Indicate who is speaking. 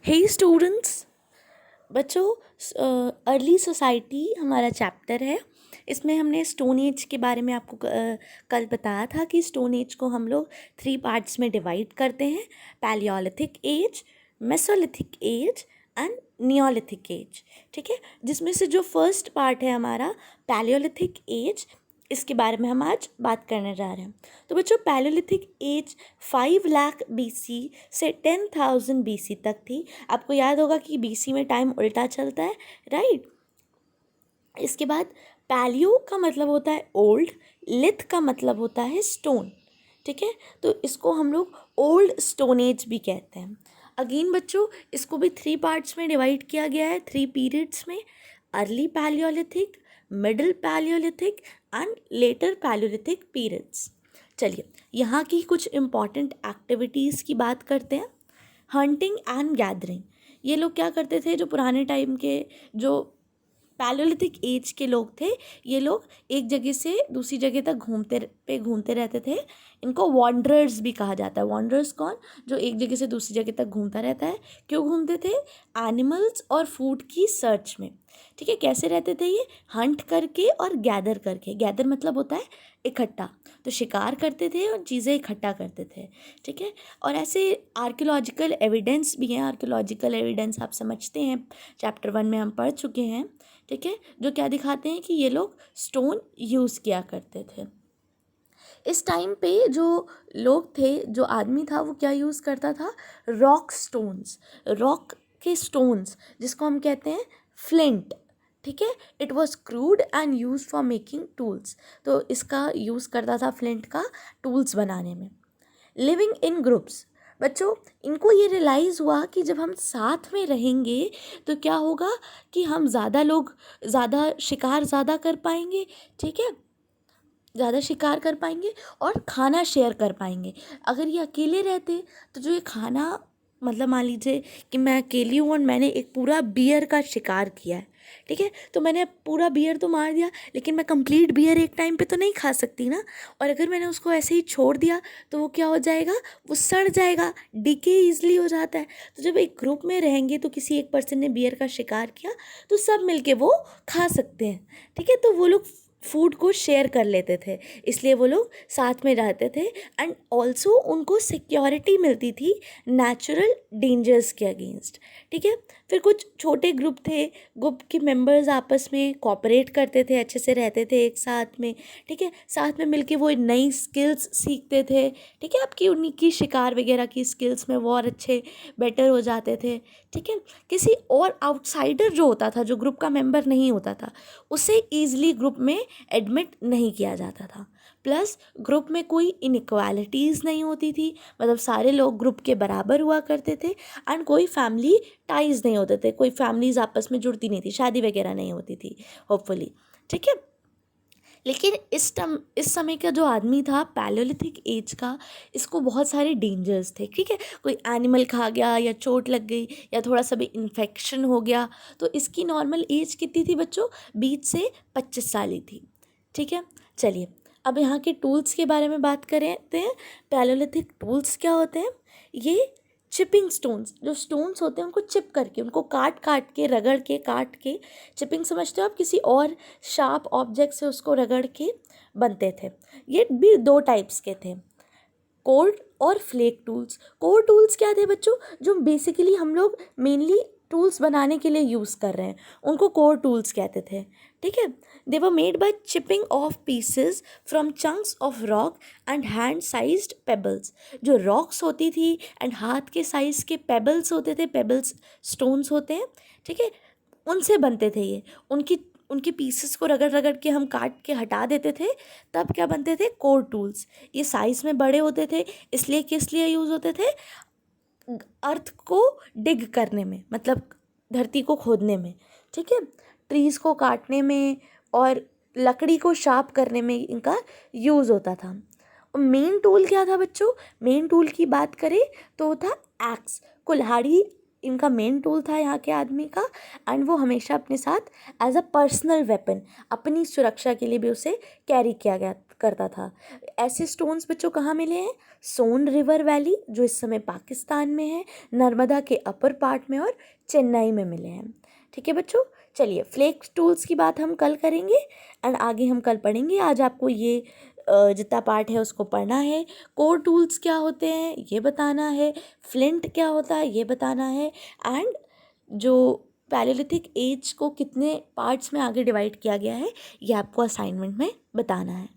Speaker 1: हे students, बच्चों, early society हमारा chapter है। इसमें हमने स्टोन एज के बारे में आपको कल बताया था कि स्टोन एज को हम लोग 3 पार्ट्स में डिवाइड करते हैं: palaeolithic age, mesolithic age and neolithic age. ठीक है, जिसमें से जो फर्स्ट पार्ट है हमारा पैलियोलिथिक एज, इसके बारे में हम आज बात करने जा रहे हैं। तो बच्चों, पैलियोलिथिक एज 5 लाख BC से 10,000 BC तक थी। आपको याद होगा कि BC में टाइम उल्टा चलता है, राइट। इसके बाद पैलियो का मतलब होता है ओल्ड, लिथ का मतलब होता है स्टोन। ठीक है, तो इसको हम लोग ओल्ड स्टोन एज भी कहते हैं। अगेन बच्चों, इसको भी 3 पार्ट्स में डिवाइड किया गया है, 3 पीरियड्स में: early Palaeolithic, middle Palaeolithic and later Palaeolithic periods. चलिए, यहाँ की कुछ इम्पॉर्टेंट एक्टिविटीज़ की बात करते हैं। Hunting and gathering. ये लोग क्या करते थे, जो पुराने टाइम के जो पैलियोलिथिक एज के लोग थे, ये लोग एक जगह से दूसरी जगह तक घूमते रहते थे। इनको वॉन्डरर्स भी कहा जाता है। वॉन्डरर्स कौन? जो एक जगह से दूसरी जगह तक घूमता रहता है। क्यों घूमते थे? एनिमल्स और फूड की सर्च में। ठीक है, कैसे रहते थे ये? हंट करके और गैदर करके। गैदर मतलब होता है इकट्ठा, तो शिकार करते थे और चीज़ें इकट्ठा करते थे। ठीक है, और ऐसे आर्कियोलॉजिकल एविडेंस भी हैं। आर्कियोलॉजिकल एविडेंस आप समझते हैं, चैप्टर 1 में हम पढ़ चुके हैं। ठीक है, जो क्या दिखाते हैं कि ये लोग स्टोन यूज़ किया करते थे। इस टाइम पे जो लोग थे, जो आदमी था, वो क्या यूज़ करता था? रॉक स्टोन्स, रॉक के स्टोन्स, जिसको हम कहते हैं फ्लिंट। ठीक है, it was crude and use for making tools. तो इसका यूज़ करता था फ्लिंट का टूल्स बनाने में। Living in groups. बच्चों, इनको ये रियलाइज़ हुआ कि जब हम साथ में रहेंगे तो क्या होगा कि हम ज़्यादा लोग ज़्यादा शिकार ज़्यादा कर पाएंगे। ठीक है, ज़्यादा शिकार कर पाएंगे और खाना शेयर कर पाएंगे। अगर ये अकेले रहते तो जो ये खाना, मतलब मान लीजिए कि मैं अकेली हूँ और मैंने एक पूरा बियर का शिकार किया है। ठीक है, तो मैंने पूरा बियर तो मार दिया, लेकिन मैं कंप्लीट बियर एक टाइम पे तो नहीं खा सकती ना। और अगर मैंने उसको ऐसे ही छोड़ दिया तो वो क्या हो जाएगा? वो सड़ जाएगा, डिके ईजिली हो जाता है। तो जब एक ग्रुप में रहेंगे तो किसी एक पर्सन ने बियर का शिकार किया तो सब मिलके वो खा सकते हैं। ठीक है, तो वो लोग फूड को शेयर कर लेते थे, इसलिए वो लोग साथ में रहते थे। एंड ऑल्सो उनको सिक्योरिटी मिलती थी नेचुरल डेंजर्स के अगेंस्ट। ठीक है, फिर कुछ छोटे ग्रुप थे, ग्रुप के मेंबर्स आपस में कोऑपरेट करते थे, अच्छे से रहते थे एक साथ में। ठीक है, साथ में मिलके वो नई स्किल्स सीखते थे। ठीक है, आपकी उनकी शिकार वगैरह की स्किल्स में वो और अच्छे बेटर हो जाते थे। ठीक है, किसी और आउटसाइडर जो होता था, जो ग्रुप का मेंबर नहीं होता था, उसे ईजिली ग्रुप में एडमिट नहीं किया जाता था। प्लस ग्रुप में कोई इनइक्वालिटीज़ नहीं होती थी, मतलब सारे लोग ग्रुप के बराबर हुआ करते थे। एंड कोई फैमिली टाइज नहीं होते थे, कोई फैमिलीज आपस में जुड़ती नहीं थी, शादी वगैरह नहीं होती थी होपफुली। ठीक है, लेकिन इस समय का जो आदमी था पैलियोलिथिक एज का, इसको बहुत सारे डेंजर्स थे। ठीक है, कोई एनिमल खा गया या चोट लग गई या थोड़ा सा भी इन्फेक्शन हो गया तो इसकी नॉर्मल एज कितनी थी बच्चों? 20 से 25 साल ही थी। ठीक है, चलिए अब यहाँ के टूल्स के बारे में बात करते हैं। पैलियोलिथिक टूल्स क्या होते हैं? ये चिपिंग स्टोन्स, जो स्टोन्स होते हैं उनको चिप करके, उनको काट काट के, रगड़ के, काट के, चिपिंग समझते हो आप? किसी और शार्प ऑब्जेक्ट से उसको रगड़ के बनते थे। ये भी 2 टाइप्स के थे, कोर और फ्लेक टूल्स। कोर टूल्स क्या थे बच्चों? जो बेसिकली हम लोग मेनली टूल्स बनाने के लिए यूज़ कर रहे हैं, उनको कोर टूल्स कहते थे। ठीक है, they were made by chipping off pieces from chunks of rock and hand sized pebbles. जो रॉक्स होती थी एंड हाथ के साइज़ के पेबल्स होते थे, पेबल्स स्टोन्स होते हैं। ठीक है, उनसे बनते थे ये। उनकी उनके पीसेस को रगड़ रगड़ के हम काट के हटा देते थे, तब क्या बनते थे? Core tools. ये साइज़ में बड़े होते थे, इसलिए किस लिए यूज़ होते थे? अर्थ को डिग करने में, मतलब धरती को खोदने में। ठीक है, ट्रीज़ को काटने में और लकड़ी को शार्प करने में इनका यूज़ होता था। और मेन टूल क्या था बच्चों? मेन टूल की बात करें तो वो था एक्स, कुल्हाड़ी। इनका मेन टूल था यहाँ के आदमी का। एंड वो हमेशा अपने साथ एज अ पर्सनल वेपन, अपनी सुरक्षा के लिए भी उसे कैरी किया गया करता था। ऐसे स्टोन्स बच्चों कहाँ मिले हैं? सोन रिवर वैली, जो इस समय पाकिस्तान में है, नर्मदा के अपर पार्ट में और चेन्नई में मिले हैं। ठीक है बच्चों, चलिए फ्लेक टूल्स की बात हम कल करेंगे एंड आगे हम कल पढ़ेंगे। आज आपको ये जितना पार्ट है उसको पढ़ना है। कोर टूल्स क्या होते हैं ये बताना है, फ्लिंट क्या होता है ये बताना है, एंड जो पैलेलिथिक एज को कितने पार्ट्स में आगे डिवाइड किया गया है ये आपको असाइनमेंट में बताना है।